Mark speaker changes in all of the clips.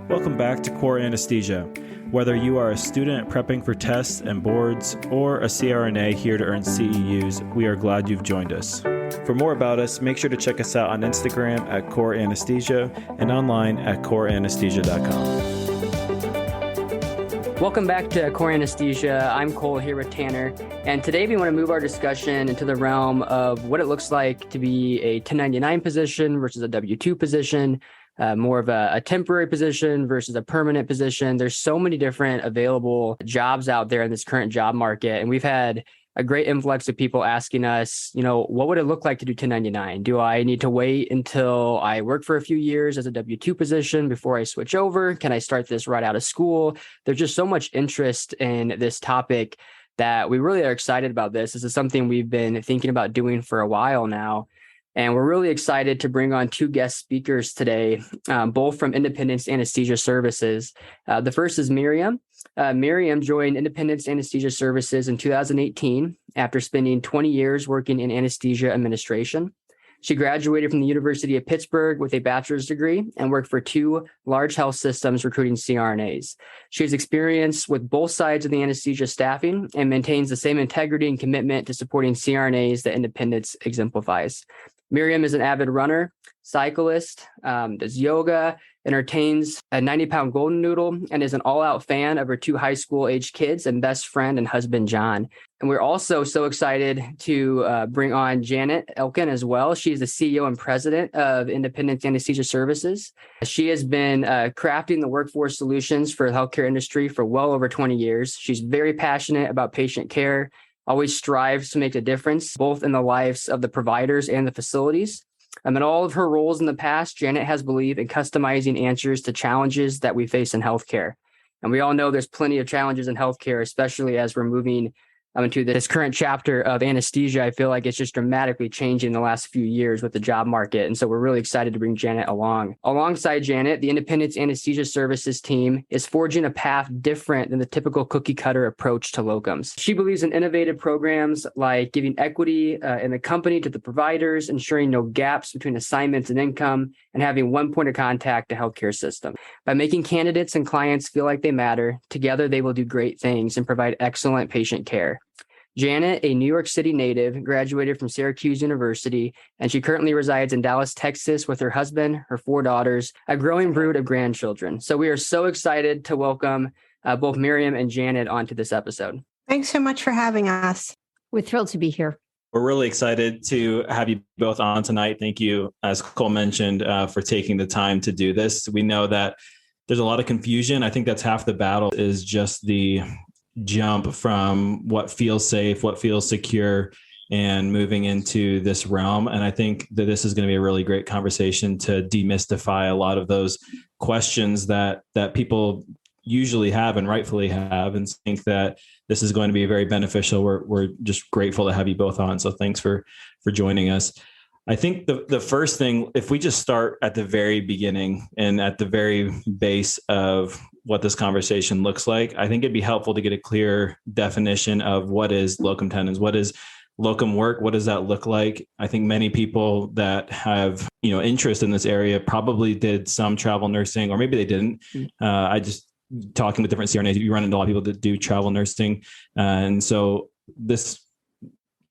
Speaker 1: Welcome back to Core Anesthesia. Whether you are a student prepping for tests and boards or a CRNA here to earn CEUs, we are glad you've joined us. For more about us, make sure to check us out on Instagram at Core Anesthesia and online at coreanesthesia.com.
Speaker 2: Welcome back to Core Anesthesia. I'm Cole here with Tanner, and today we want to move our discussion into the realm of what it looks like to be a 1099 position versus a W-2 position, more of a temporary position versus a permanent position. There's so many different available jobs out there in this current job market, and we've had a great influx of people asking us, what would it look like to do 1099? Do I need to wait until I work for a few years as a W-2 position before I switch over? Can I start this right out of school? There's just so much interest in this topic that we really are excited about this. This is something we've been thinking about doing for a while now. And we're really excited to bring on two guest speakers today, both from Independence Anesthesia Services. The first is Miriam. Miriam joined Independence Anesthesia Services in 2018 after spending 20 years working in anesthesia administration. She graduated from the University of Pittsburgh with a bachelor's degree and worked for two large health systems recruiting CRNAs. She has experience with both sides of the anesthesia staffing and maintains the same integrity and commitment to supporting CRNAs that Independence exemplifies. Miriam is an avid runner, cyclist, does yoga, entertains a 90-pound golden noodle, and is an all-out fan of her two high school-aged kids and best friend and husband, John. And we're also so excited to bring on Janet Elkin as well. She is the CEO and president of Independence Anesthesia Services. She has been crafting the workforce solutions for the healthcare industry for well over 20 years. She's very passionate about patient care, always strives to make a difference, both in the lives of the providers and the facilities. In all of her roles in the past, Janet has believed in customizing answers to challenges that we face in healthcare. And we all know there's plenty of challenges in healthcare, especially as we're moving into this current chapter of anesthesia. I feel like it's just dramatically changing in the last few years with the job market. And so we're really excited to bring Janet along. Alongside Janet, the Independence Anesthesia Services team is forging a path different than the typical cookie cutter approach to locums. She believes in innovative programs like giving equity in the company to the providers, ensuring no gaps between assignments and income, and having one point of contact to healthcare system. By making candidates and clients feel like they matter, together they will do great things and provide excellent patient care. Janet, a New York City native, graduated from Syracuse University, and she currently resides in Dallas, Texas with her husband, her 4 daughters, a growing brood of grandchildren. So we are so excited to welcome both Miriam and Janet onto this episode.
Speaker 3: Thanks so much for having us.
Speaker 4: We're thrilled to be here.
Speaker 1: We're really excited to have you both on tonight. Thank you, as Cole mentioned, for taking the time to do this. We know that there's a lot of confusion. I think that's half the battle is just the jump from what feels safe, what feels secure, and moving into this realm. And I think that this is going to be a really great conversation to demystify a lot of those questions that people usually have and rightfully have, and think that this is going to be very beneficial. We're just grateful to have you both on. So thanks for joining us. I think the first thing, if we just start at the very beginning and at the very base of what this conversation looks like, I think it'd be helpful to get a clear definition of what is locum tenens, what is locum work, what does that look like? I think many people that have interest in this area probably did some travel nursing, or maybe they didn't. I just talking with different CRNAs, you run into a lot of people that do travel nursing, and so this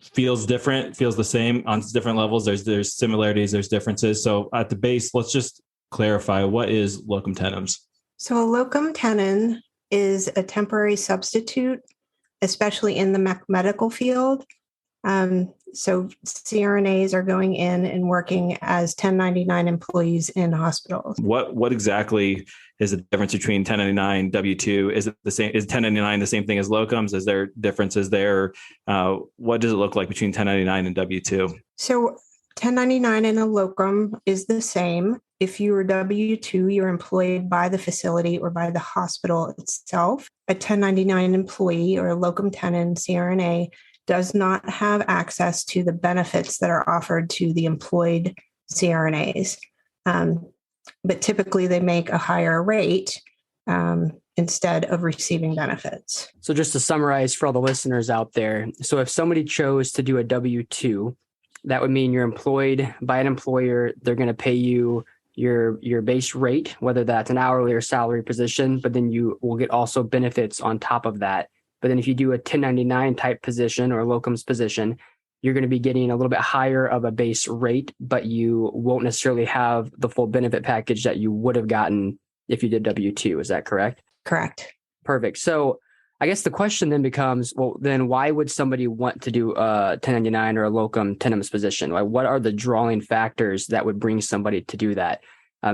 Speaker 1: feels different, feels the same on different levels. There's similarities, there's differences. So at the base, let's just clarify, what is locum tenens?
Speaker 3: So a locum tenens is a temporary substitute, especially in the medical field. So CRNAs are going in and working as 1099 employees in hospitals.
Speaker 1: What exactly is the difference between 1099 W-2? Is it the same? Is 1099 the same thing as locums? Is there differences there? What does it look like between 1099 and W-2?
Speaker 3: So 1099 and a locum is the same. If you are W-2, you're employed by the facility or by the hospital itself. A 1099 employee or a locum tenens CRNA does not have access to the benefits that are offered to the employed CRNAs. But typically they make a higher rate instead of receiving benefits.
Speaker 2: So just to summarize for all the listeners out there, so if somebody chose to do a W-2, that would mean you're employed by an employer. They're going to pay you your base rate, whether that's an hourly or salary position, but then you will get also benefits on top of that. But then if you do a 1099 type position or a locums position, you're going to be getting a little bit higher of a base rate, but you won't necessarily have the full benefit package that you would have gotten if you did W-2. Is that correct?
Speaker 3: Correct.
Speaker 2: Perfect. So I guess the question then becomes, well, then why would somebody want to do a 1099 or a locum tenens position? Like, what are the drawing factors that would bring somebody to do that?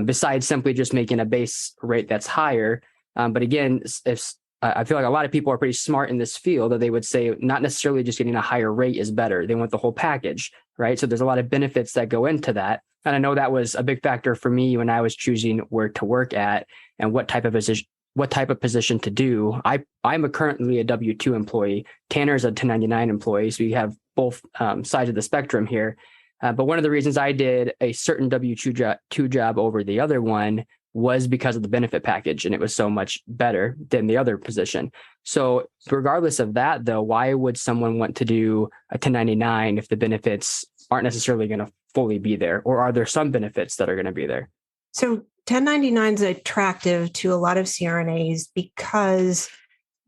Speaker 2: Besides simply just making a base rate that's higher. But again, if I feel like a lot of people are pretty smart in this field that they would say not necessarily just getting a higher rate is better. They want the whole package, right? So there's a lot of benefits that go into that. And I know that was a big factor for me when I was choosing where to work at and what type of position to do. I'm currently a W-2 employee. Tanner's a 1099 employee. So you have both sides of the spectrum here. But one of the reasons I did a certain W-2 job over the other one was because of the benefit package, and it was so much better than the other position. So regardless of that, though, why would someone want to do a 1099 if the benefits aren't necessarily going to fully be there? Or are there some benefits that are going to be there?
Speaker 3: So 1099 is attractive to a lot of CRNAs because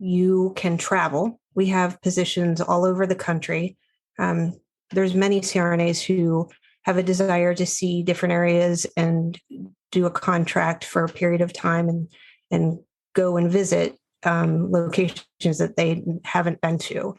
Speaker 3: you can travel. We have positions all over the country. There's many CRNAs who have a desire to see different areas and do a contract for a period of time and go and visit locations that they haven't been to.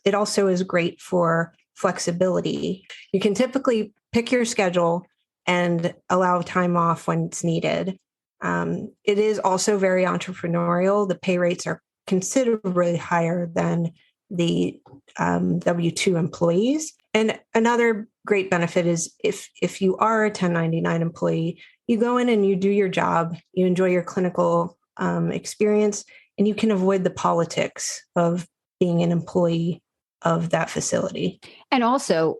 Speaker 3: It also is great for flexibility. You can typically pick your schedule and allow time off when it's needed. It is also very entrepreneurial. The pay rates are considerably higher than the W-2 employees. And another great benefit is if you are a 1099 employee, you go in and you do your job, you enjoy your clinical experience, and you can avoid the politics of being an employee of that facility.
Speaker 4: And also,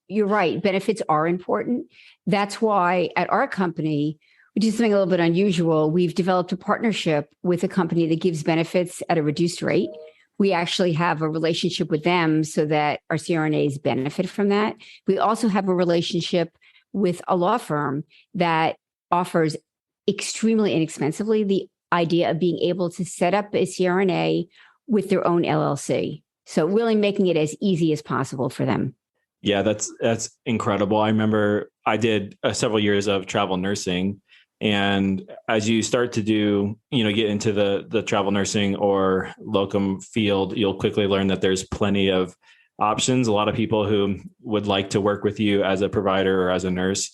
Speaker 4: you're right, benefits are important. That's why at our company, we do something a little bit unusual. We've developed a partnership with a company that gives benefits at a reduced rate. We actually have a relationship with them so that our CRNAs benefit from that. We also have a relationship with a law firm that offers extremely inexpensively the idea of being able to set up a CRNA with their own LLC. So really making it as easy as possible for them.
Speaker 1: Yeah, that's incredible. I remember I did several years of travel nursing. And as you start to get into the travel nursing or locum field, you'll quickly learn that there's plenty of options. A lot of people who would like to work with you as a provider or as a nurse.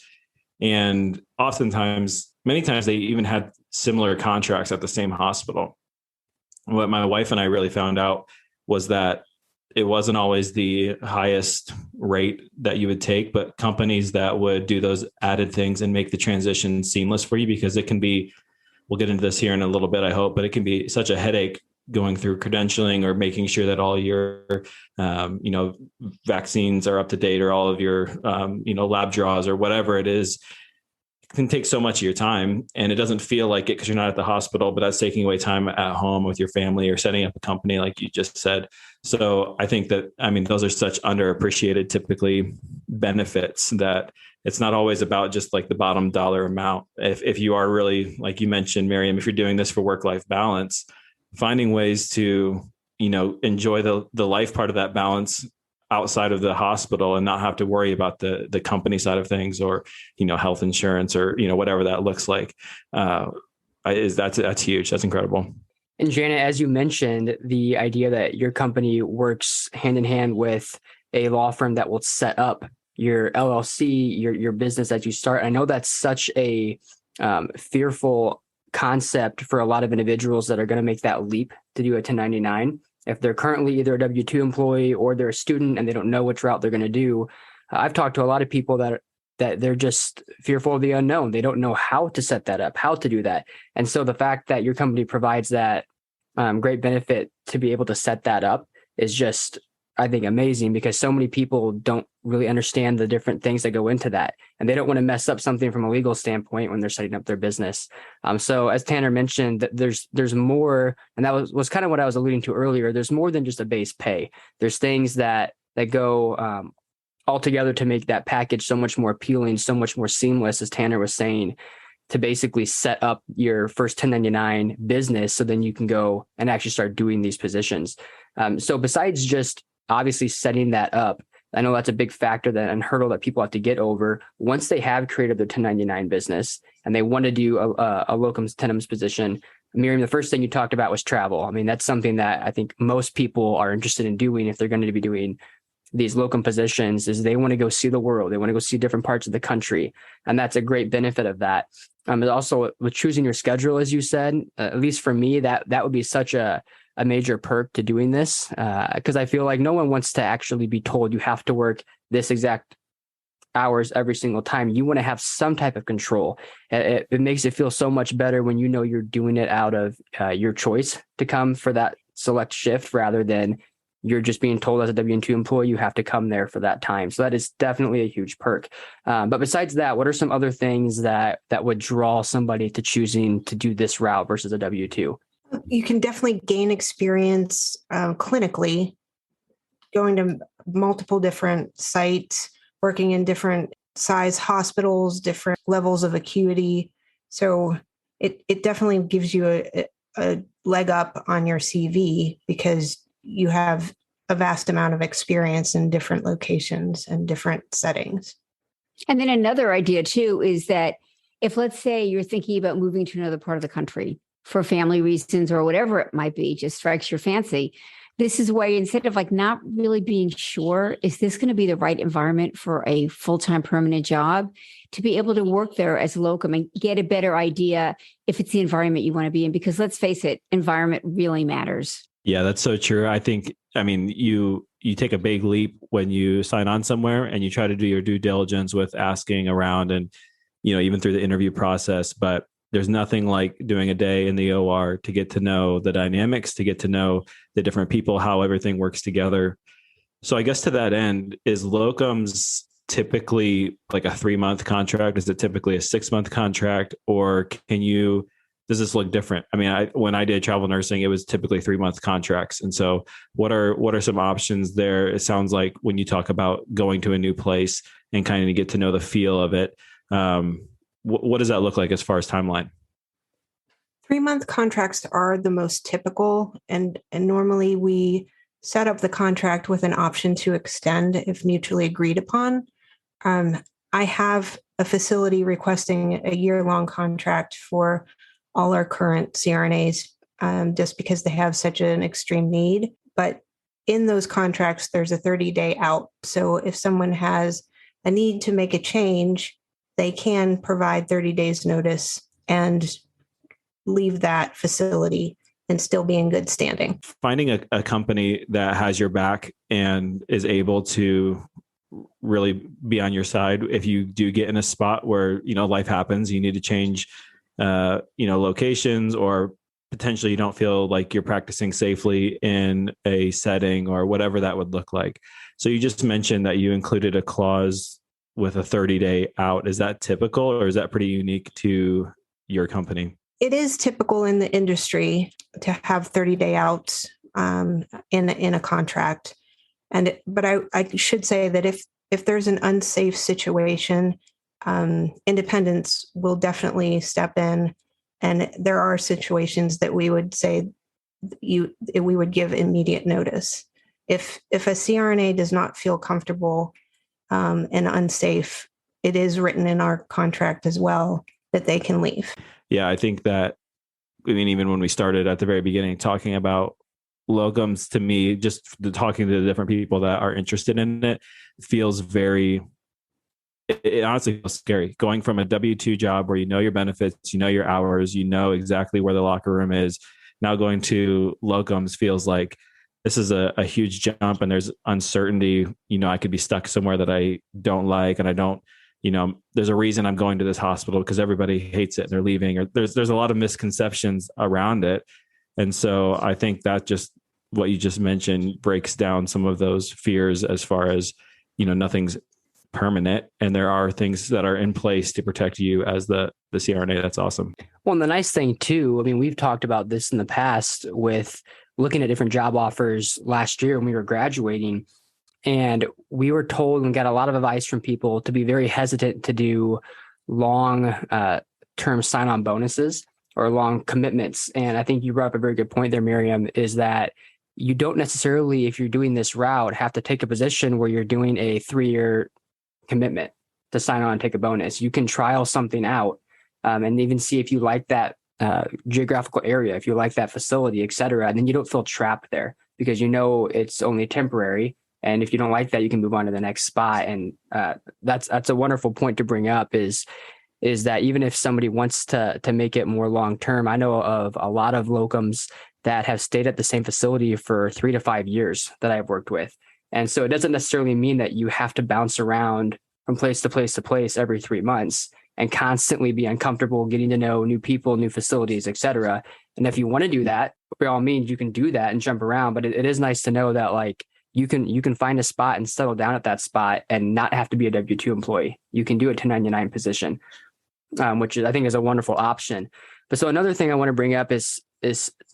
Speaker 1: And many times they even had similar contracts at the same hospital. What my wife and I really found out was that it wasn't always the highest rate that you would take, but companies that would do those added things and make the transition seamless for you, because it can be, we'll get into this here in a little bit, I hope, but it can be such a headache going through credentialing or making sure that all your, vaccines are up to date, or all of your, lab draws or whatever it is. Can take so much of your time, and it doesn't feel like it because you're not at the hospital, but that's taking away time at home with your family or setting up a company like you just said. So I think that, those are such underappreciated typically benefits that it's not always about just like the bottom dollar amount. If you are really, like you mentioned, Miriam, if you're doing this for work-life balance, finding ways to, enjoy the life part of that balance outside of the hospital and not have to worry about the company side of things, or, health insurance, or, whatever that looks like, that's huge. That's incredible.
Speaker 2: And Janet, as you mentioned, the idea that your company works hand in hand with a law firm that will set up your LLC, your business as you start. I know that's such a fearful concept for a lot of individuals that are going to make that leap to do a 1099. If they're currently either a W-2 employee or they're a student and they don't know which route they're going to do. I've talked to a lot of people that they're just fearful of the unknown. They don't know how to set that up, how to do that. And so the fact that your company provides that great benefit to be able to set that up is just, I think, amazing, because so many people don't really understand the different things that go into that. And they don't want to mess up something from a legal standpoint when they're setting up their business. So as Tanner mentioned, there's more, and that was kind of what I was alluding to earlier. There's more than just a base pay. There's things that go altogether to make that package so much more appealing, so much more seamless, as Tanner was saying, to basically set up your first 1099 business so then you can go and actually start doing these positions. So besides just obviously setting that up, I know that's a big factor and hurdle that people have to get over. Once they have created their 1099 business and they want to do a locums tenens position, Miriam, the first thing you talked about was travel. I mean, that's something that I think most people are interested in doing if they're going to be doing these locum positions, is they want to go see the world. They want to go see different parts of the country. And that's a great benefit of that. And also with choosing your schedule, as you said, at least for me, that would be such a major perk to doing this, because I feel like no one wants to actually be told you have to work this exact hours every single time. You want to have some type of control. It makes it feel so much better when you know you're doing it out of your choice to come for that select shift, rather than you're just being told as a W-2 employee, you have to come there for that time. So that is definitely a huge perk. But besides that, what are some other things that would draw somebody to choosing to do this route versus a W-2?
Speaker 3: You can definitely gain experience clinically, going to multiple different sites, working in different size hospitals, different levels of acuity. So it definitely gives you a leg up on your CV, because you have a vast amount of experience in different locations and different settings.
Speaker 4: And then another idea too is that if, let's say, you're thinking about moving to another part of the country for family reasons or whatever it might be, just strikes your fancy. This is where, instead of like not really being sure, is this going to be the right environment for a full-time permanent job, to be able to work there as a locum and get a better idea if it's the environment you want to be in. Because let's face it, environment really matters.
Speaker 1: Yeah, that's so true. I mean, you take a big leap when you sign on somewhere and you try to do your due diligence with asking around and, even through the interview process. But there's nothing like doing a day in the OR to get to know the dynamics, to get to know the different people, how everything works together. So I guess to that end, is locums typically like a 3-month contract? Is it typically a 6-month contract? Or does this look different? I mean, when I did travel nursing, it was typically 3-month contracts. And so what are some options there? It sounds like when you talk about going to a new place and kind of get to know the feel of it, what does that look like as far as timeline?
Speaker 3: 3-month contracts are the most typical, and normally we set up the contract with an option to extend if mutually agreed upon. I have a facility requesting a year-long contract for all our current CRNAs, just because they have such an extreme need. But in those contracts, there's a 30-day out. So if someone has a need to make a change, they can provide 30 days notice and leave that facility and still be in good standing.
Speaker 1: Finding a company that has your back and is able to really be on your side if you do get in a spot where, life happens, you need to change, locations, or potentially you don't feel like you're practicing safely in a setting or whatever that would look like. So you just mentioned that you included a clause with a 30-day out. Is that typical, or is that pretty unique to your company?
Speaker 3: It is typical in the industry to have 30-day outs in a contract. But I should say that if there's an unsafe situation, independents will definitely step in, and there are situations that we would say we would give immediate notice. If a CRNA does not feel comfortable and unsafe, it is written in our contract as well that they can leave.
Speaker 1: Yeah, I think that, even when we started at the very beginning talking about locums, to me, just talking to the different people that are interested in it, feels it honestly feels scary. Going from a W-2 job where you know your benefits, you know your hours, you know exactly where the locker room is. Now going to locums feels like this is a huge jump, and there's uncertainty. I could be stuck somewhere that I don't like, and I don't, there's a reason I'm going to this hospital because everybody hates it and they're leaving, or there's a lot of misconceptions around it. And so I think that just what you just mentioned breaks down some of those fears as far as, nothing's permanent and there are things that are in place to protect you as the CRNA. That's awesome.
Speaker 2: Well, and the nice thing too, we've talked about this in the past with looking at different job offers last year when we were graduating. And we were told and got a lot of advice from people to be very hesitant to do long term sign-on bonuses or long commitments. And I think you brought up a very good point there, Miriam, is that you don't necessarily, if you're doing this route, have to take a position where you're doing a 3-year commitment to sign on and take a bonus. You can trial something out and even see if you like that geographical area, if you like that facility, et cetera. And then you don't feel trapped there because you know it's only temporary. And if you don't like that, you can move on to the next spot. And that's a wonderful point to bring up is that even if somebody wants to make it more long-term, I know of a lot of locums that have stayed at the same facility for 3 to 5 years that I've worked with. And so it doesn't necessarily mean that you have to bounce around from place to place to place every 3 months and constantly be uncomfortable getting to know new people, new facilities, et cetera. And if you want to do that, by all means, you can do that and jump around. But it is nice to know that like you can find a spot and settle down at that spot and not have to be a W-2 employee. You can do a 1099 position, which I think is a wonderful option. But so another thing I want to bring up is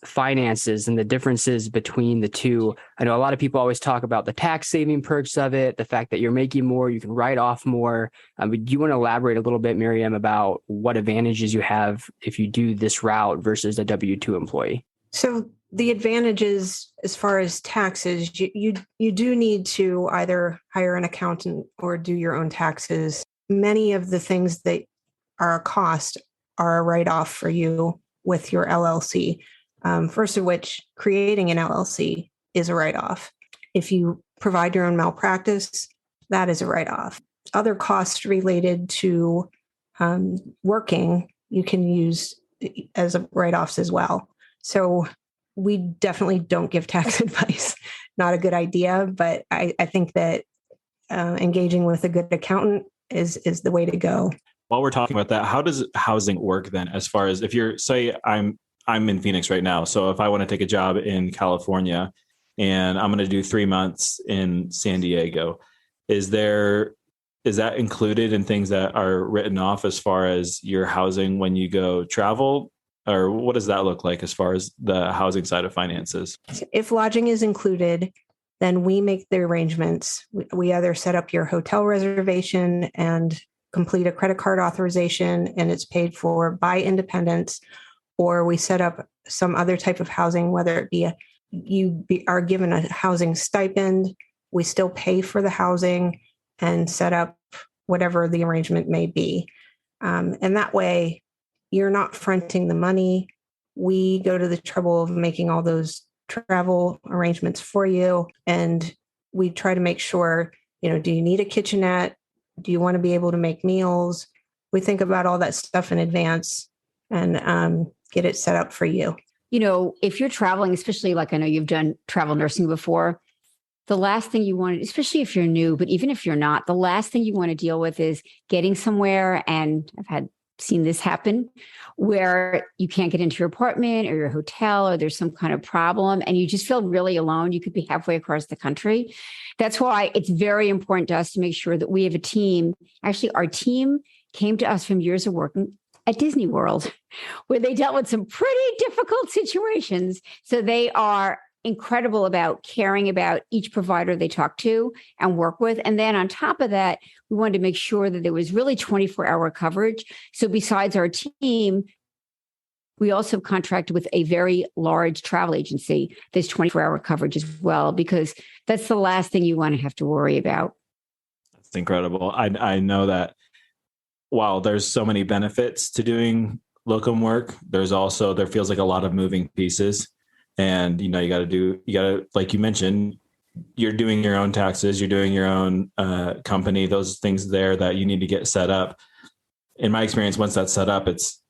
Speaker 2: finances and the differences between the two. I know a lot of people always talk about the tax saving perks of it, the fact that you're making more, you can write off more. But do you want to elaborate a little bit, Miriam, about what advantages you have if you do this route versus a W-2 employee?
Speaker 3: So the advantages as far as taxes, you do need to either hire an accountant or do your own taxes. Many of the things that are a cost are a write-off for you with your LLC. First of which, creating an LLC is a write-off. If you provide your own malpractice, that is a write-off. Other costs related to working, you can use as write-offs as well. So we definitely don't give tax advice. Not a good idea, but I think that engaging with a good accountant is the way to go.
Speaker 1: While we're talking about that, how does housing work then? As far as if you're, say, I'm in Phoenix right now. So if I want to take a job in California and I'm going to do 3 months in San Diego, is that included in things that are written off as far as your housing when you go travel? Or what does that look like as far as the housing side of finances?
Speaker 3: If lodging is included, then we make the arrangements. We either set up your hotel reservation and complete a credit card authorization, and it's paid for by independents, or we set up some other type of housing, whether it be you are given a housing stipend, we still pay for the housing and set up whatever the arrangement may be. And that way, you're not fronting the money. We go to the trouble of making all those travel arrangements for you, and we try to make sure, do you need a kitchenette? Do you want to be able to make meals? We think about all that stuff in advance and get it set up for you.
Speaker 4: If you're traveling, especially like I know you've done travel nursing before, the last thing you want, especially if you're new, but even if you're not, the last thing you want to deal with is getting somewhere. And I've seen this happen where you can't get into your apartment or your hotel, or there's some kind of problem and you just feel really alone. You could be halfway across the country. That's why it's very important to us to make sure that we have a team. Actually, our team came to us from years of working at Disney World, where they dealt with some pretty difficult situations. So they are incredible about caring about each provider they talk to and work with. And then on top of that, we wanted to make sure that there was really 24-hour coverage. So besides our team, we also contracted with a very large travel agency. There's 24-hour coverage as well, because that's the last thing you want to have to worry about.
Speaker 1: That's incredible. I know that while there's so many benefits to doing locum work, there feels like a lot of moving pieces. And, you got to, like you mentioned, you're doing your own taxes, you're doing your own company, those things there that you need to get set up. In my experience, once that's set up, it's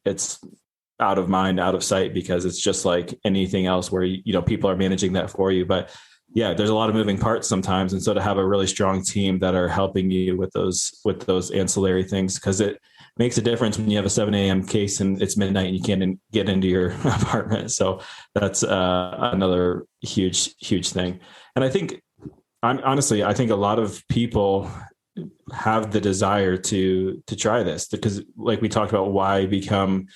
Speaker 1: out of mind, out of sight, because it's just like anything else where, people are managing that for you. But yeah, there's a lot of moving parts sometimes. And so to have a really strong team that are helping you with those ancillary things, because it makes a difference when you have a 7 a.m. case and it's midnight and you can't get into your apartment. So that's another huge, huge thing. And I think a lot of people have the desire to try this, because like we talked about, why become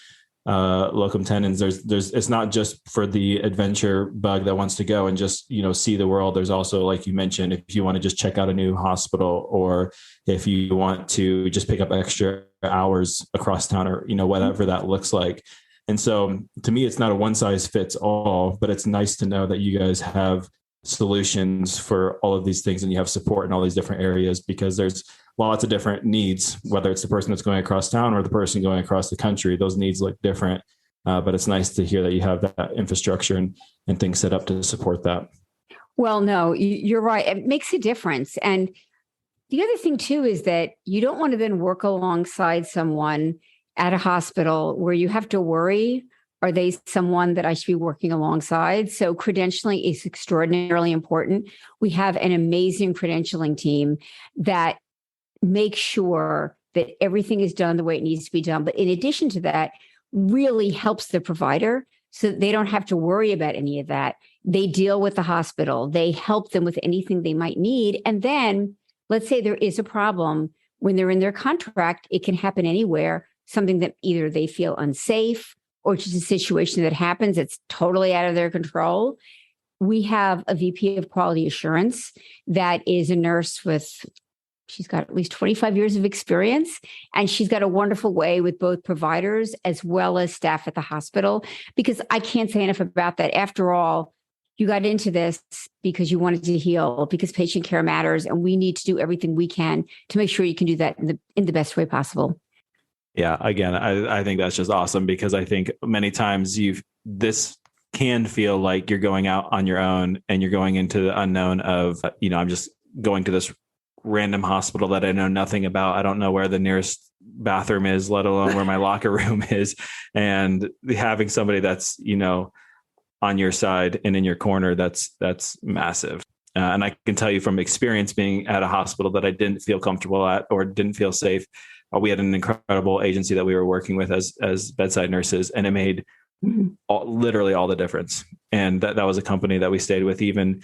Speaker 1: Locum Tenens, there's it's not just for the adventure bug that wants to go and just, see the world. There's also, like you mentioned, if you want to just check out a new hospital, or if you want to just pick up extra hours across town, or whatever that looks like. And so to me, it's not a one size fits all, but it's nice to know that you guys have solutions for all of these things, and you have support in all these different areas, because there's lots of different needs, whether it's the person that's going across town or the person going across the country. Those needs look different, but it's nice to hear that you have that infrastructure and things set up to support that.
Speaker 4: Well, no, you're right. It makes a difference. And the other thing too is that you don't want to then work alongside someone at a hospital where you have to worry, are they someone that I should be working alongside? So credentialing is extraordinarily important. We have an amazing credentialing team that makes sure that everything is done the way it needs to be done. But in addition to that, really helps the provider so that they don't have to worry about any of that. They deal with the hospital. They help them with anything they might need. And then let's say there is a problem when they're in their contract, it can happen anywhere, something that either they feel unsafe or just a situation that happens that's totally out of their control. We have a VP of quality assurance that is a nurse she's got at least 25 years of experience, and she's got a wonderful way with both providers as well as staff at the hospital, because I can't say enough about that. After all, you got into this because you wanted to heal, because patient care matters, and we need to do everything we can to make sure you can do that in the best way possible.
Speaker 1: Yeah, again, I think that's just awesome, because I think many times this can feel like you're going out on your own and you're going into the unknown of, I'm just going to this random hospital that I know nothing about. I don't know where the nearest bathroom is, let alone where my locker room is. And having somebody that's, on your side and in your corner, that's massive. And I can tell you from experience being at a hospital that I didn't feel comfortable at or didn't feel safe. We had an incredible agency that we were working with as bedside nurses, and it made literally all the difference. And that was a company that we stayed with. Even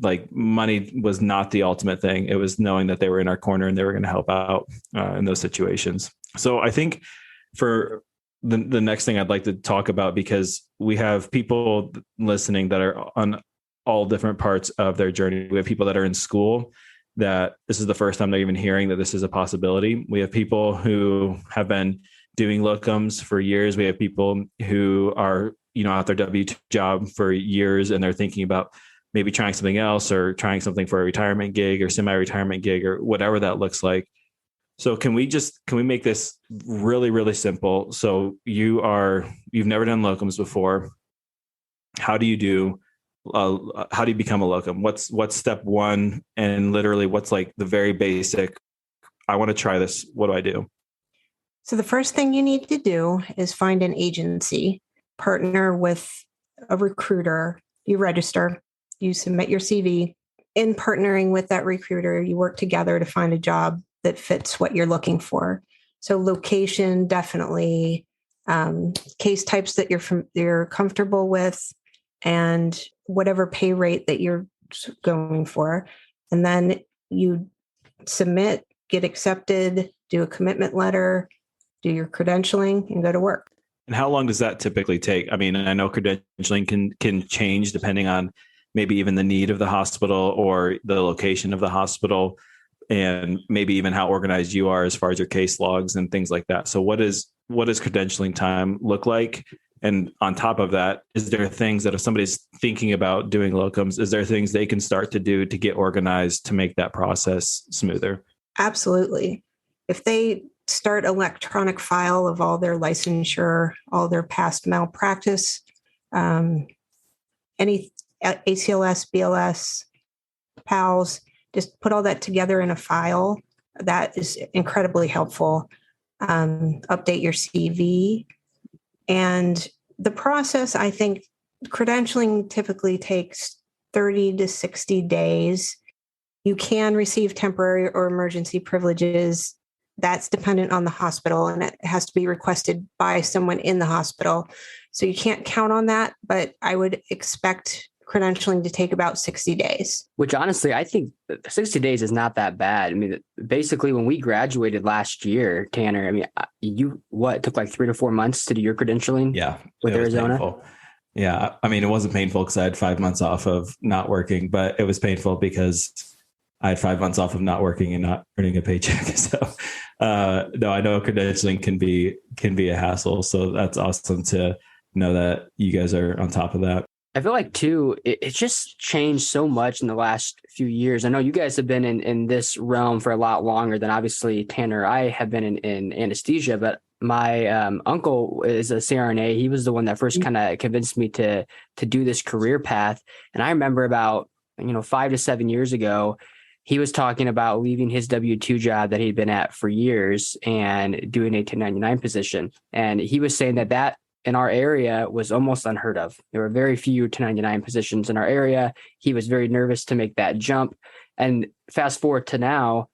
Speaker 1: like money was not the ultimate thing. It was knowing that they were in our corner and they were going to help out in those situations. So I think for the next thing I'd like to talk about, because we have people listening that are on all different parts of their journey. We have people that are in school that this is the first time they're even hearing that this is a possibility. We have people who have been doing locums for years. We have people who are, at their W-2 job for years, and they're thinking about maybe trying something else, or trying something for a retirement gig or semi-retirement gig, or whatever that looks like. So can we make this really, really simple? So you've never done locums before. How do you become a locum? What's step one? And literally what's like the very basic, I want to try this. What do I do?
Speaker 3: So the first thing you need to do is find an agency, partner with a recruiter, you register, you submit your CV. In partnering with that recruiter, you work together to find a job that fits what you're looking for. So location, definitely, case types that you're comfortable with, and whatever pay rate that you're going for. And then you submit, get accepted, do a commitment letter, do your credentialing, and go to work.
Speaker 1: And how long does that typically take? I mean, I know credentialing can change depending on maybe even the need of the hospital or the location of the hospital, and maybe even how organized you are as far as your case logs and things like that. So what does credentialing time look like? And on top of that, is there things that if somebody's thinking about doing locums, is there things they can start to do to get organized to make that process smoother?
Speaker 3: Absolutely. If they start electronic file of all their licensure, all their past malpractice, any ACLS, BLS, PALS, just put all that together in a file. That is incredibly helpful. Update your CV. And the process, I think, credentialing typically takes 30 to 60 days. You can receive temporary or emergency privileges. That's dependent on the hospital, and it has to be requested by someone in the hospital. So you can't count on that, but I would expect credentialing to take about 60 days.
Speaker 2: Which honestly, I think 60 days is not that bad. I mean, basically when we graduated last year, Tanner, I mean, it took like 3 to 4 months to do your credentialing?
Speaker 1: Yeah.
Speaker 2: With Arizona?
Speaker 1: Painful. Yeah. I mean, it wasn't painful because I had 5 months off of not working, but it was painful because I had 5 months off of not working and not earning a paycheck. So, no, I know credentialing can be a hassle. So that's awesome to know that you guys are on top of that.
Speaker 2: I feel like too, it's just changed so much in the last few years. I know you guys have been in this realm for a lot longer than obviously Tanner or I have been in anesthesia, but my uncle is a CRNA. He was the one that first kind of convinced me to do this career path. And I remember about, 5 to 7 years ago, he was talking about leaving his W-2 job that he'd been at for years and doing a 1099 position. And he was saying that in our area was almost unheard of. There were very few 1099 positions in our area. He was very nervous to make that jump. And fast forward to now,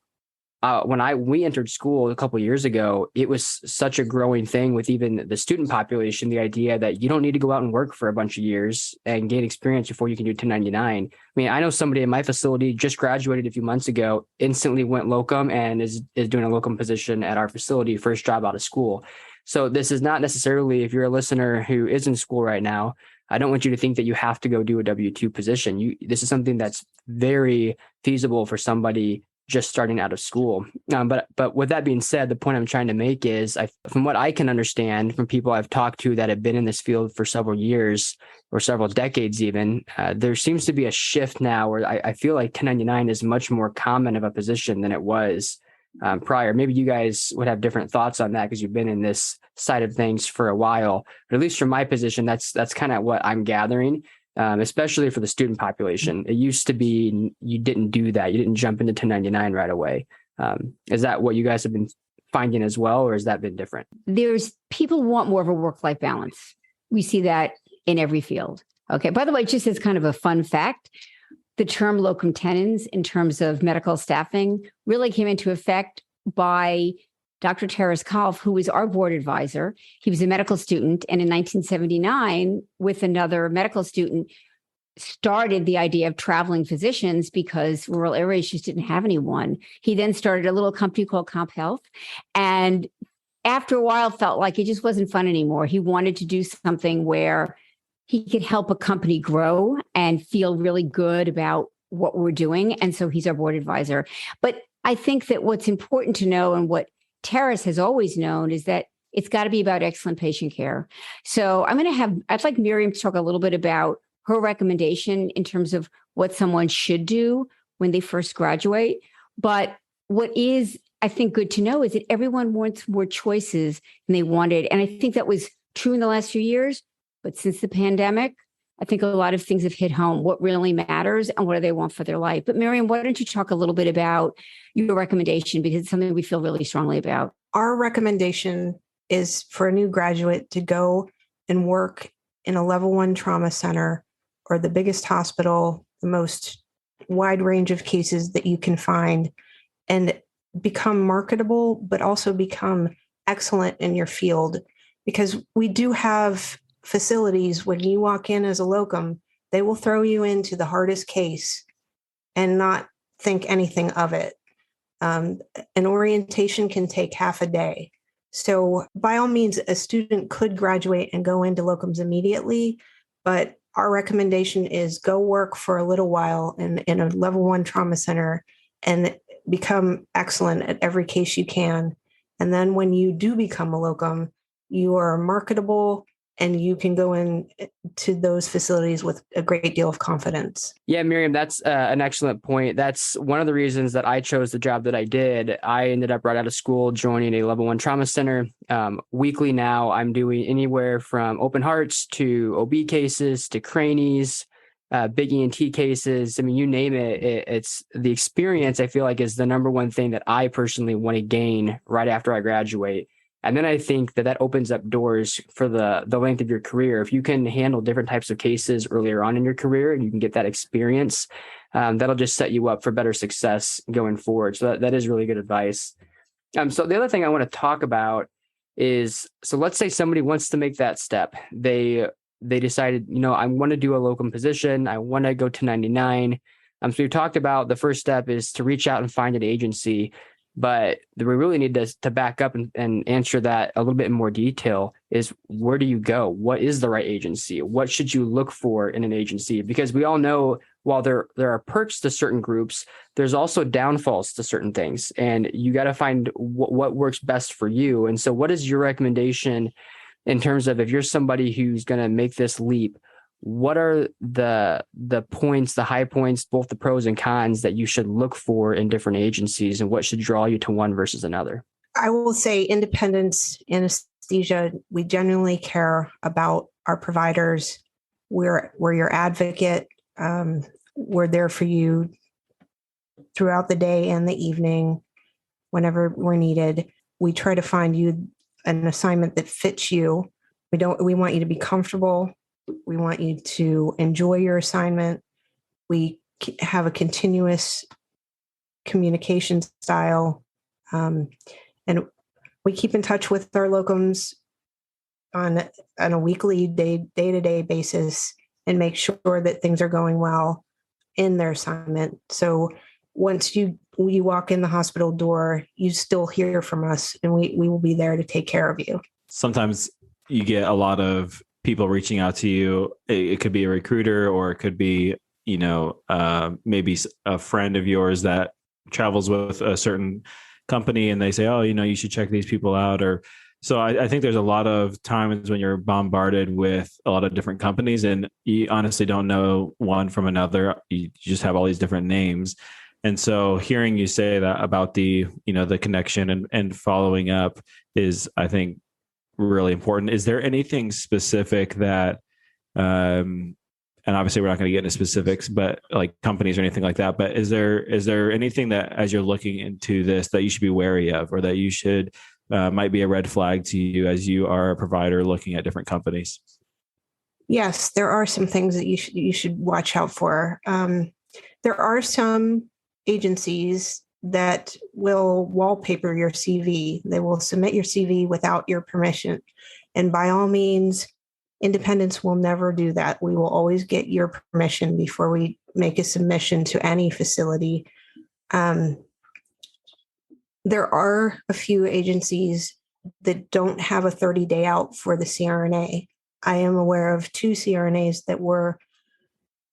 Speaker 2: when we entered school a couple of years ago, it was such a growing thing with even the student population, the idea that you don't need to go out and work for a bunch of years and gain experience before you can do 1099. I mean, I know somebody in my facility just graduated a few months ago, instantly went locum and is doing a locum position at our facility, first job out of school. So this is not necessarily, if you're a listener who is in school right now, I don't want you to think that you have to go do a W-2 position. This is something that's very feasible for somebody just starting out of school. But with that being said, the point I'm trying to make is, from what I can understand from people I've talked to that have been in this field for several years or several decades even, there seems to be a shift now where I feel like 1099 is much more common of a position than it was prior. Maybe you guys would have different thoughts on that because you've been in this side of things for a while. But at least from my position, that's kind of what I'm gathering. Especially for the student population. It used to be you didn't do that. You didn't jump into 1099 right away. Is that what you guys have been finding as well, or has that been different?
Speaker 4: People want more of a work-life balance. We see that in every field. Okay. By the way, just as kind of a fun fact, the term locum tenens in terms of medical staffing really came into effect by Dr. Terrace Kalf, who was our board advisor. He was a medical student, and in 1979, with another medical student, started the idea of traveling physicians because rural areas just didn't have anyone. He then started a little company called Comp Health, and after a while felt like it just wasn't fun anymore. He wanted to do something where he could help a company grow and feel really good about what we're doing, and so he's our board advisor. But I think that what's important to know, and what Terrace has always known, is that it's got to be about excellent patient care. So I'd like Miriam to talk a little bit about her recommendation in terms of what someone should do when they first graduate. But what is, I think, good to know is that everyone wants more choices than they wanted. And I think that was true in the last few years. But since the pandemic, I think a lot of things have hit home, what really matters and what do they want for their life. But Miriam, why don't you talk a little bit about your recommendation, because it's something we feel really strongly about.
Speaker 3: Our recommendation is for a new graduate to go and work in a level 1 trauma center or the biggest hospital, the most wide range of cases that you can find, and become marketable, but also become excellent in your field. Because we do have facilities, when you walk in as a locum, they will throw you into the hardest case and not think anything of it. An orientation can take half a day. So by all means, a student could graduate and go into locums immediately, but our recommendation is go work for a little while in a level 1 trauma center and become excellent at every case you can. And then when you do become a locum, you are marketable and you can go in to those facilities with a great deal of confidence.
Speaker 2: Yeah, Miriam, that's an excellent point. That's one of the reasons that I chose the job that I did. I ended up right out of school joining a level 1 trauma center. Weekly now, I'm doing anywhere from open hearts to OB cases to cranies, big ENT cases. I mean, you name it. It's the experience, I feel like, is the number one thing that I personally want to gain right after I graduate. And then I think that opens up doors for the length of your career. If you can handle different types of cases earlier on in your career and you can get that experience, that'll just set you up for better success going forward. So that is really good advice. So the other thing I want to talk about is, so let's say somebody wants to make that step. They they decided, I want to do a locum position. I want to go to 1099. So we talked about the first step is to reach out and find an agency, but we really need to back up and answer that a little bit in more detail is where do you go? What is the right agency? What should you look for in an agency? Because we all know while there are perks to certain groups, there's also downfalls to certain things, and you got to find what works best for you. And so what is your recommendation in terms of if you're somebody who's going to make this leap? What are the points, the high points, both the pros and cons that you should look for in different agencies, and what should draw you to one versus another?
Speaker 3: I will say independence anesthesia, we genuinely care about our providers. We're your advocate. We're there for you throughout the day and the evening, whenever we're needed. We try to find you an assignment that fits you. We want you to be comfortable. We want you to enjoy your assignment. We have a continuous communication style. And we keep in touch with our locums on a weekly, day-to-day basis and make sure that things are going well in their assignment. So once you walk in the hospital door, you still hear from us, and we will be there to take care of you.
Speaker 1: Sometimes you get a lot of people reaching out to you. It could be a recruiter, or it could be, maybe a friend of yours that travels with a certain company, and they say, oh, you should check these people out. So I think there's a lot of times when you're bombarded with a lot of different companies and you honestly don't know one from another. You just have all these different names. And so hearing you say that about the connection and following up is, I think, really important. Is there anything specific that, and obviously we're not going to get into specifics, but like companies or anything like that, but is there anything that as you're looking into this that you should be wary of, or that you should might be a red flag to you as you are a provider looking at different companies?
Speaker 3: Yes, there are some things that you should watch out for. There are some agencies that will wallpaper your CV. They will submit your CV without your permission. And by all means, independents will never do that. We will always get your permission before we make a submission to any facility. There are a few agencies that don't have a 30-day out for the CRNA. I am aware of 2 CRNAs that were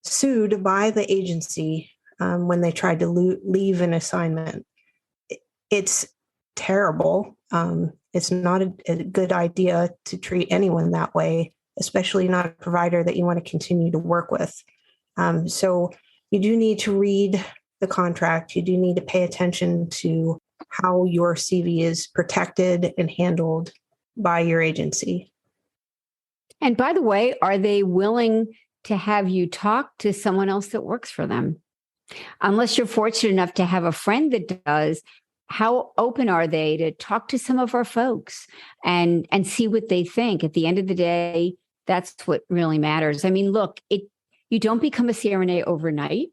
Speaker 3: sued by the agency when they tried to leave an assignment. It's terrible. It's not a good idea to treat anyone that way, especially not a provider that you want to continue to work with. So you do need to read the contract. You do need to pay attention to how your CV is protected and handled by your agency.
Speaker 4: And by the way, are they willing to have you talk to someone else that works for them? Unless you're fortunate enough to have a friend that does, how open are they to talk to some of our folks and see what they think? At the end of the day, that's what really matters. I mean, look, you don't become a CRNA overnight.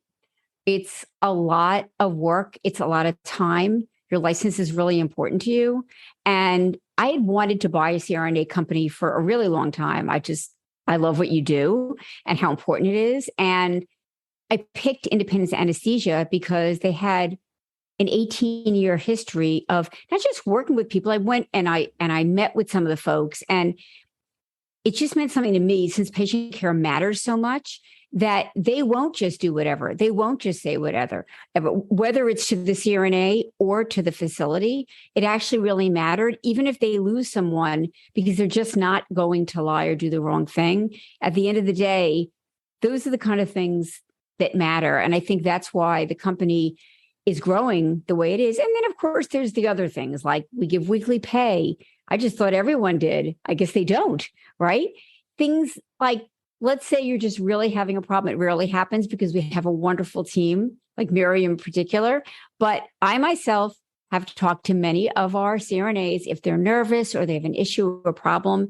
Speaker 4: It's a lot of work. It's a lot of time. Your license is really important to you. And I had wanted to buy a CRNA company for a really long time. I love what you do and how important it is. And I picked Independence Anesthesia because they had an 18-year history of not just working with people. I went and I met with some of the folks, and it just meant something to me, since patient care matters so much, that they won't just do whatever. They won't just say whatever. Whether it's to the CRNA or to the facility, it actually really mattered, even if they lose someone, because they're just not going to lie or do the wrong thing. At the end of the day, those are the kind of things that matter. And I think that's why the company is growing the way it is. And then, of course, there's the other things, like we give weekly pay. I just thought everyone did. I guess they don't, right? Things like, let's say you're just really having a problem. It rarely happens because we have a wonderful team, like Mary in particular. But I myself have to talk to many of our CRNAs if they're nervous or they have an issue or problem.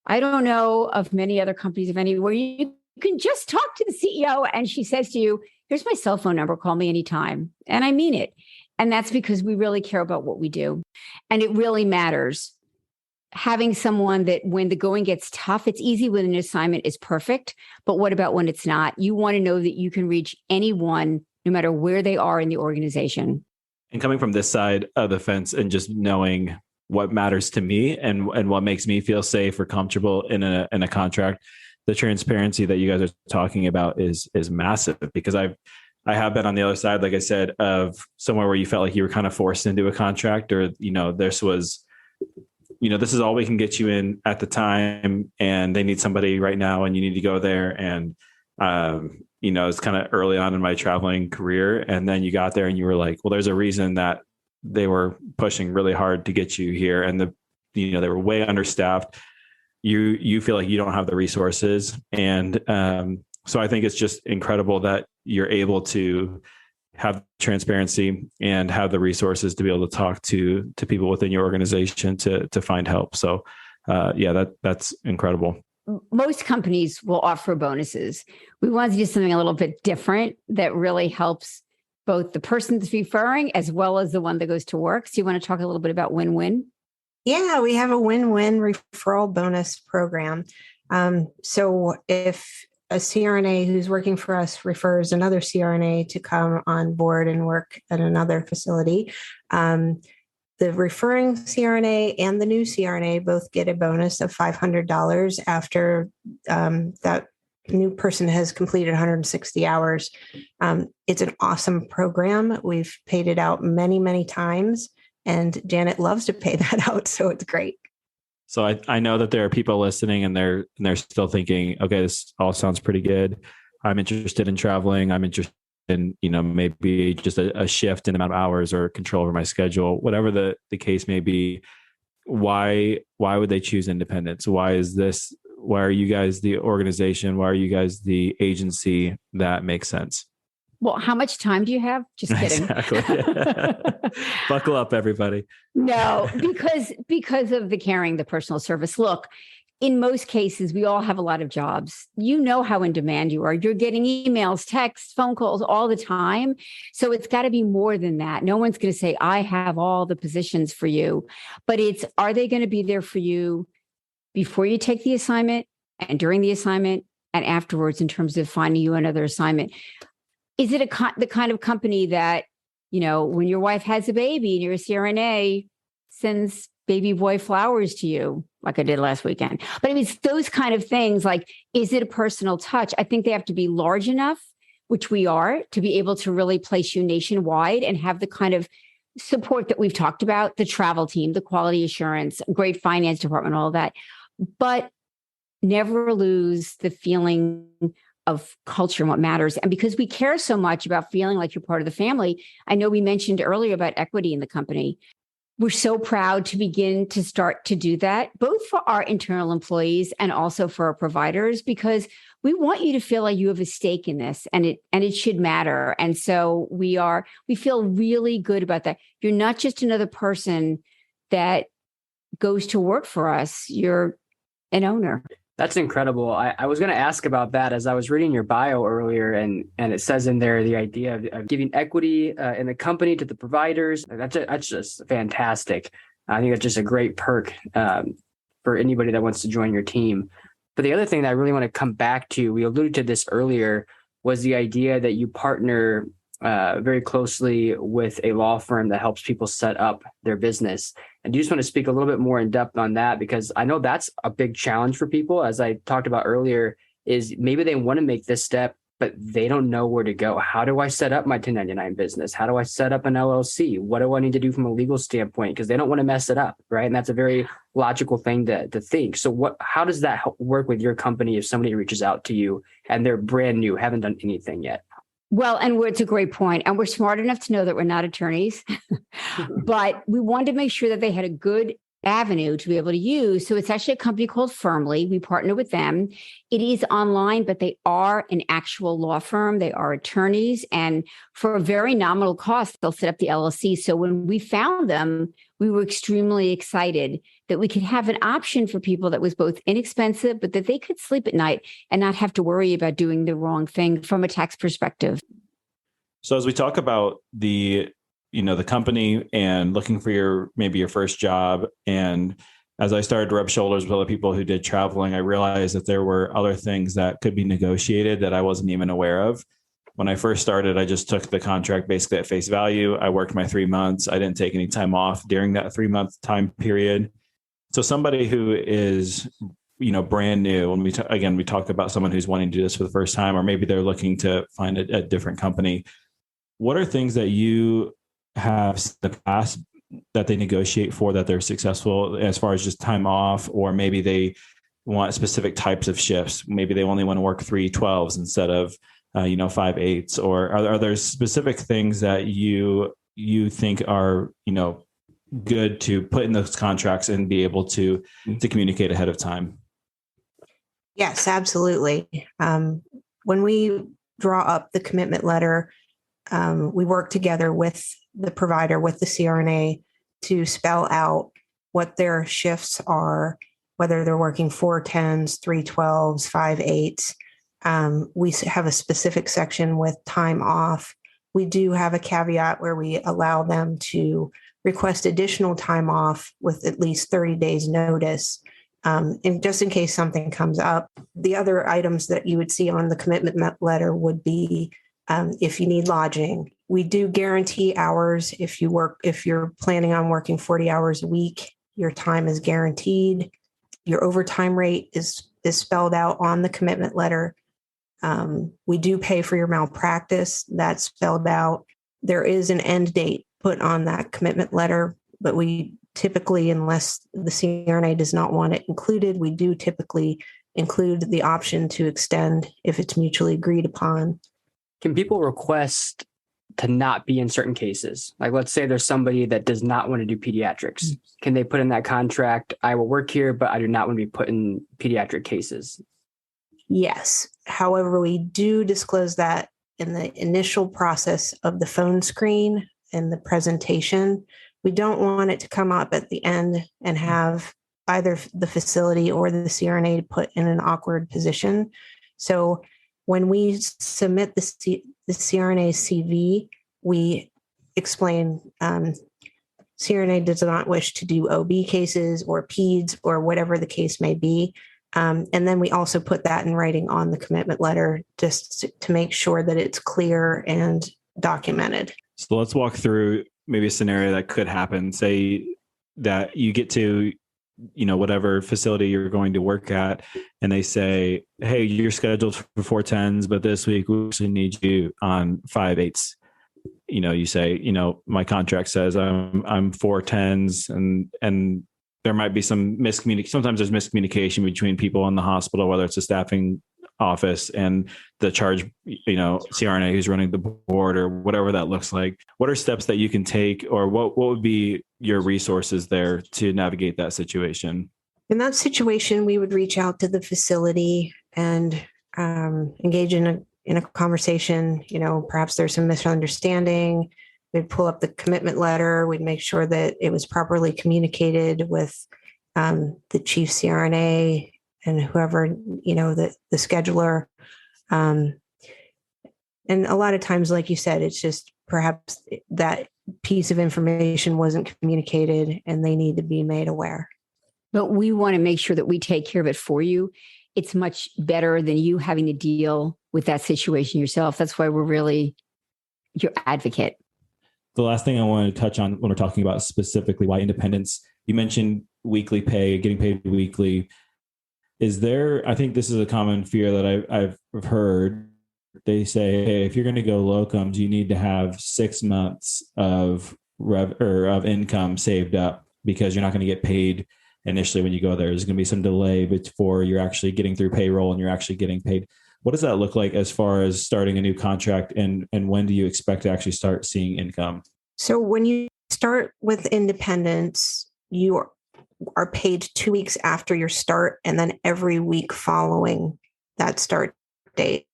Speaker 4: I don't know of many other companies, of any, where you can just talk to the CEO and she says to you, here's my cell phone number, call me anytime. And I mean it. And that's because we really care about what we do. And it really matters having someone that when the going gets tough, it's easy when an assignment is perfect. But what about when it's not? You want to know that you can reach anyone, no matter where they are in the organization.
Speaker 1: And coming from this side of the fence and just knowing what matters to me and what makes me feel safe or comfortable in a contract, the transparency that you guys are talking about is massive, because I have been on the other side, like I said, of somewhere where you felt like you were kind of forced into a contract, or, this was, this is all we can get you in at the time, and they need somebody right now and you need to go there. And, it's kind of early on in my traveling career. And then you got there and you were like, well, there's a reason that they were pushing really hard to get you here. And they were way understaffed. You feel like you don't have the resources. And, so I think it's just incredible that you're able to have transparency and have the resources to be able to talk to people within your organization to find help. So, that's incredible.
Speaker 4: Most companies will offer bonuses. We wanted to do something a little bit different that really helps both the person that's referring as well as the one that goes to work. So you want to talk a little bit about win-win?
Speaker 3: Yeah, we have a win-win referral bonus program. So if a CRNA who's working for us refers another CRNA to come on board and work at another facility, the referring CRNA and the new CRNA both get a bonus of $500 after that new person has completed 160 hours. It's an awesome program. We've paid it out many, many times, and Janet loves to pay that out. So it's great.
Speaker 1: So I know that there are people listening and they're still thinking, okay, this all sounds pretty good. I'm interested in traveling. I'm interested in, maybe just a shift in the amount of hours or control over my schedule, whatever the case may be. Why would they choose independence? Why are you guys the organization? Why are you guys the agency that makes sense?
Speaker 4: Well, how much time do you have? Just kidding.
Speaker 1: Exactly. Buckle up, everybody.
Speaker 4: No, because of the caring, the personal service. Look, in most cases, we all have a lot of jobs. You know how in demand you are. You're getting emails, texts, phone calls all the time. So it's got to be more than that. No one's going to say, I have all the positions for you. But are they going to be there for you before you take the assignment and during the assignment and afterwards in terms of finding you another assignment? Is it the kind of company that, when your wife has a baby and you're a CRNA, sends baby boy flowers to you, like I did last weekend? But I mean, it's those kind of things. Like, is it a personal touch? I think they have to be large enough, which we are, to be able to really place you nationwide and have the kind of support that we've talked about, the travel team, the quality assurance, great finance department, all of that. But never lose the feeling of culture and what matters. And because we care so much about feeling like you're part of the family, I know we mentioned earlier about equity in the company. We're so proud to begin to start to do that, both for our internal employees and also for our providers, because we want you to feel like you have a stake in this, and it should matter. And so we feel really good about that. You're not just another person that goes to work for us. You're an owner.
Speaker 2: That's incredible. I was going to ask about that as I was reading your bio earlier, and it says in there the idea of giving equity in the company to the providers. That's just fantastic. I think that's just a great perk for anybody that wants to join your team. But the other thing that I really want to come back to, we alluded to this earlier, was the idea that you partner very closely with a law firm that helps people set up their business. And you just want to speak a little bit more in depth on that, because I know that's a big challenge for people, as I talked about earlier, is maybe they want to make this step, but they don't know where to go. How do I set up my 1099 business? How do I set up an LLC? What do I need to do from a legal standpoint? Because they don't want to mess it up, right? And that's a very logical thing to think. So how does that work with your company if somebody reaches out to you and they're brand new, haven't done anything yet?
Speaker 4: Well, and it's a great point. And we're smart enough to know that we're not attorneys, but we wanted to make sure that they had a good avenue to be able to use. So it's actually a company called Firmly. We partner with them. It is online, but they are an actual law firm. They are attorneys. And for a very nominal cost, they'll set up the LLC. So when we found them, we were extremely excited that we could have an option for people that was both inexpensive, but that they could sleep at night and not have to worry about doing the wrong thing from a tax perspective.
Speaker 1: So as we talk about the company and looking for your first job, and as I started to rub shoulders with other people who did traveling, I realized that there were other things that could be negotiated that I wasn't even aware of. When I first started, I just took the contract basically at face value. I worked my 3 months. I didn't take any time off during that 3-month time period. So somebody who is, brand new, when we talk about someone who's wanting to do this for the first time, or maybe they're looking to find a different company. What are things that you have in the past that they negotiate for that they're successful as far as just time off, or maybe they want specific types of shifts? Maybe they only want to work 3/12s instead of 5/8s, or are there specific things that you think are, good to put in those contracts and be able to communicate ahead of time?
Speaker 3: Yes, absolutely. When we draw up the commitment letter, we work together with the provider, with the CRNA, to spell out what their shifts are, whether they're working 4/10s, 3/12s, 5/8s. We have a specific section with time off. We do have a caveat where we allow them to request additional time off with at least 30 days notice. And just in case something comes up. The other items that you would see on the commitment letter would be if you need lodging. We do guarantee hours. If you're planning on working 40 hours a week, your time is guaranteed. Your overtime rate is spelled out on the commitment letter. We do pay for your malpractice. That's spelled out. There is an end date put on that commitment letter, but we typically, unless the CRNA does not want it included, we do typically include the option to extend if it's mutually agreed upon.
Speaker 2: Can people request to not be in certain cases? Like, let's say there's somebody that does not want to do pediatrics. Can they put in that contract, I will work here, but I do not want to be put in pediatric cases?
Speaker 3: Yes. However, we do disclose that in the initial process of the phone screen and the presentation. We don't want it to come up at the end and have either the facility or the CRNA put in an awkward position. So when we submit the CRNA CV, we explain CRNA does not wish to do OB cases or PEDS or whatever the case may be. And then we also put that in writing on the commitment letter just to make sure that it's clear and documented.
Speaker 1: So let's walk through maybe a scenario that could happen. Say that you get to, whatever facility you're going to work at, and they say, hey, you're scheduled for 4/10s, but this week we actually need you on 5/8s. You say, my contract says I'm 4/10s, and there might be some miscommunication. Sometimes there's miscommunication between people in the hospital, whether it's a staffing office and the charge, CRNA who's running the board, or whatever that looks like. What are steps that you can take, or what would be your resources there to navigate that situation?
Speaker 3: In that situation, we would reach out to the facility and engage in a conversation. Perhaps there's some misunderstanding. We'd pull up the commitment letter. We'd make sure that it was properly communicated with the chief CRNA and whoever, the scheduler. And a lot of times, like you said, it's just perhaps that piece of information wasn't communicated and they need to be made aware.
Speaker 4: But we want to make sure that we take care of it for you. It's much better than you having to deal with that situation yourself. That's why we're really your advocate.
Speaker 1: The last thing I wanted to touch on when we're talking about specifically why independence, you mentioned weekly pay, getting paid weekly. Is there, I think this is a common fear that I've heard. They say, hey, if you're going to go locums, you need to have 6 months of income saved up because you're not going to get paid initially when you go there. There's going to be some delay before you're actually getting through payroll and you're actually getting paid. What does that look like as far as starting a new contract, and when do you expect to actually start seeing income?
Speaker 3: So when you start with independence, you are paid 2 weeks after your start and then every week following that start date.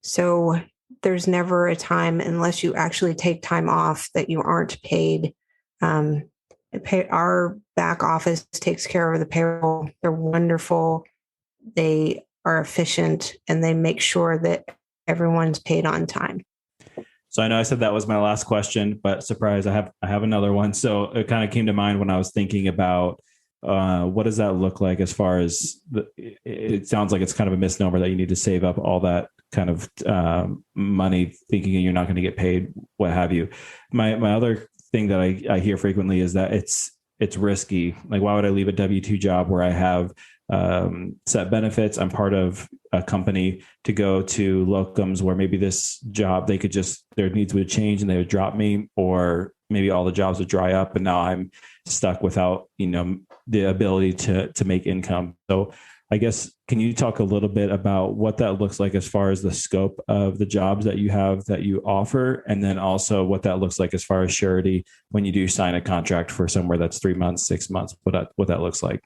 Speaker 3: So there's never a time, unless you actually take time off, that you aren't paid. Our back office takes care of the payroll. They're wonderful. They are efficient, and they make sure that everyone's paid on time.
Speaker 1: So I know I said that was my last question, but surprise, I have another one. So it kind of came to mind when I was thinking about what does that look like as far as it sounds like it's kind of a misnomer that you need to save up all that kind of money thinking you're not going to get paid, what have you. My other thing that I hear frequently is that it's risky. Like, why would I leave a W-2 job where I have set benefits? I'm part of a company to go to locums where maybe this job, their needs would change and they would drop me, or maybe all the jobs would dry up and now I'm stuck without, the ability to make income. So I guess, can you talk a little bit about what that looks like as far as the scope of the jobs that you have that you offer, and then also what that looks like as far as surety when you do sign a contract for somewhere that's 3 months, 6 months, what that looks like?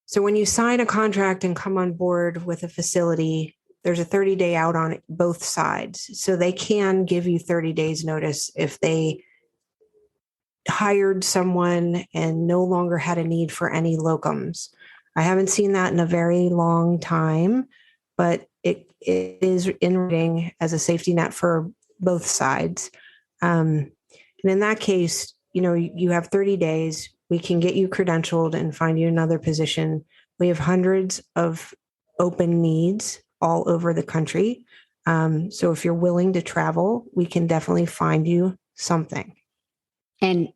Speaker 3: So when you sign a contract and come on board with a facility, there's a 30-day out on both sides. So they can give you 30 days notice if they hired someone and no longer had a need for any locums. I haven't seen that in a very long time, but it is in writing as a safety net for both sides. And in that case, you have 30 days. We can get you credentialed and find you another position. We have hundreds of open needs all over the country. So if you're willing to travel, we can definitely find you something.
Speaker 4: And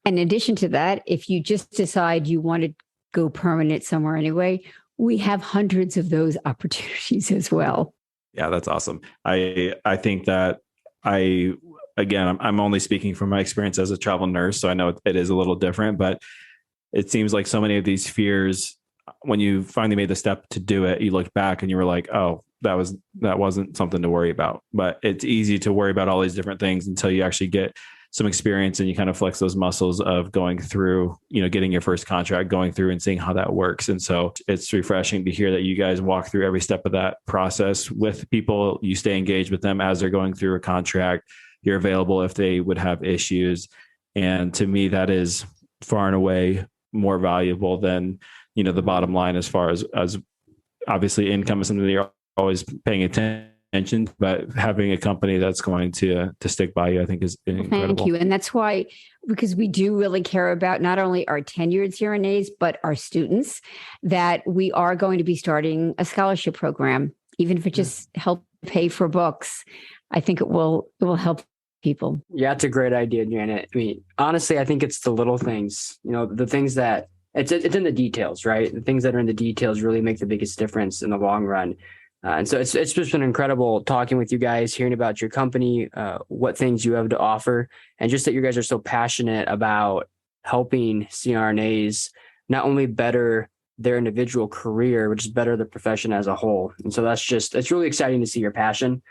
Speaker 4: in addition to that, if you just decide you want to go permanent somewhere anyway, we have hundreds of those opportunities as well.
Speaker 1: Yeah, that's awesome. I think that I'm only speaking from my experience as a travel nurse, so I know it is a little different, but it seems like so many of these fears, when you finally made the step to do it, you looked back and you were like, oh, that wasn't something to worry about. But it's easy to worry about all these different things until you actually get some experience and you kind of flex those muscles of going through, getting your first contract, going through and seeing how that works. And so it's refreshing to hear that you guys walk through every step of that process with people. You stay engaged with them as they're going through a contract. You're available if they would have issues. And to me, that is far and away more valuable than, the bottom line, as far as obviously income is something that you're always paying attention, but having a company that's going to stick by you, I think is incredible.
Speaker 4: Thank you. And that's why, because we do really care about not only our tenured CRNAs, but our students, that we are going to be starting a scholarship program, even if it just helps pay for books. I think it will help people.
Speaker 2: Yeah, it's a great idea, Janet. I mean, honestly, I think it's the little things, the things that it's in the details, right? The things that are in the details really make the biggest difference in the long run. And so it's just been incredible talking with you guys, hearing about your company, what things you have to offer, and just that you guys are so passionate about helping CRNAs not only better their individual career, but just better the profession as a whole. And so it's really exciting to see your passion.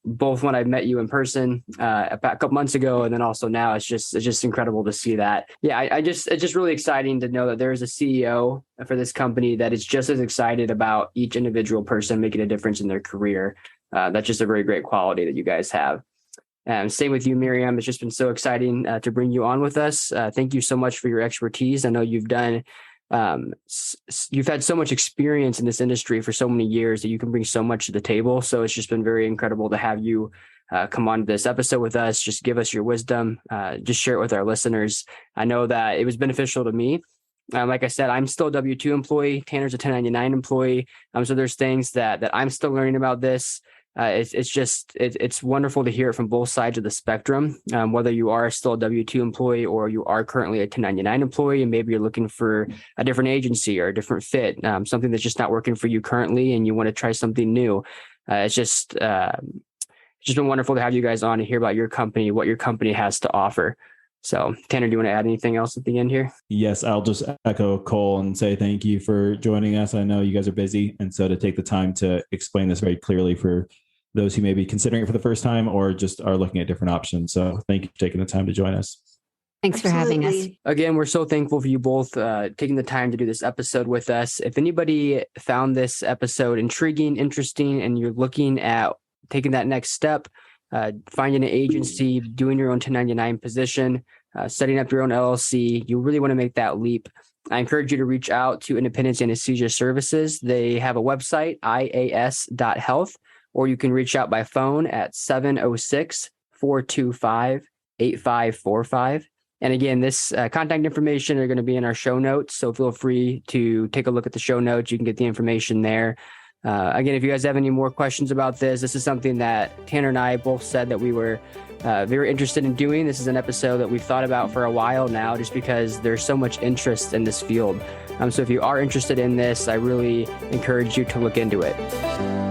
Speaker 2: Both when I met you in person a couple months ago, and then also now, it's just incredible to see that. Yeah, it's just really exciting to know that there is a CEO for this company that is just as excited about each individual person making a difference in their career. That's just a very great quality that you guys have. And same with you, Miriam. It's just been so exciting to bring you on with us. Thank you so much for your expertise. I know you've had so much experience in this industry for so many years that you can bring so much to the table. So it's just been very incredible to have you come on this episode with us. Just give us your wisdom, just share it with our listeners. I know that it was beneficial to me. Like I said, I'm still a W-2 employee. Tanner's a 1099 employee. So there's things that I'm still learning about this. It's wonderful to hear it from both sides of the spectrum, whether you are still a W-2 employee or you are currently a 1099 employee, and maybe you're looking for a different agency or a different fit, something that's just not working for you currently and you want to try something new. It's just been wonderful to have you guys on and hear about your company, what your company has to offer. So, Tanner, do you want to add anything else at the end here?
Speaker 1: Yes, I'll just echo Cole and say thank you for joining us. I know you guys are busy, and so to take the time to explain this very clearly for those who may be considering it for the first time or just are looking at different options. So thank you for taking the time to join us.
Speaker 4: Thanks for having us.
Speaker 2: Again, we're so thankful for you both taking the time to do this episode with us. If anybody found this episode intriguing, interesting, and you're looking at taking that next step, finding an agency, doing your own 1099 position, setting up your own LLC, you really want to make that leap, I encourage you to reach out to Independence Anesthesia Services. They have a website, ias.health, or you can reach out by phone at 706-425-8545. And again, this contact information are going to be in our show notes. So feel free to take a look at the show notes. You can get the information there. Again, if you guys have any more questions about this is something that Tanner and I both said that we were very interested in doing. This is an episode that we've thought about for a while now, just because there's so much interest in this field. So if you are interested in this, I really encourage you to look into it.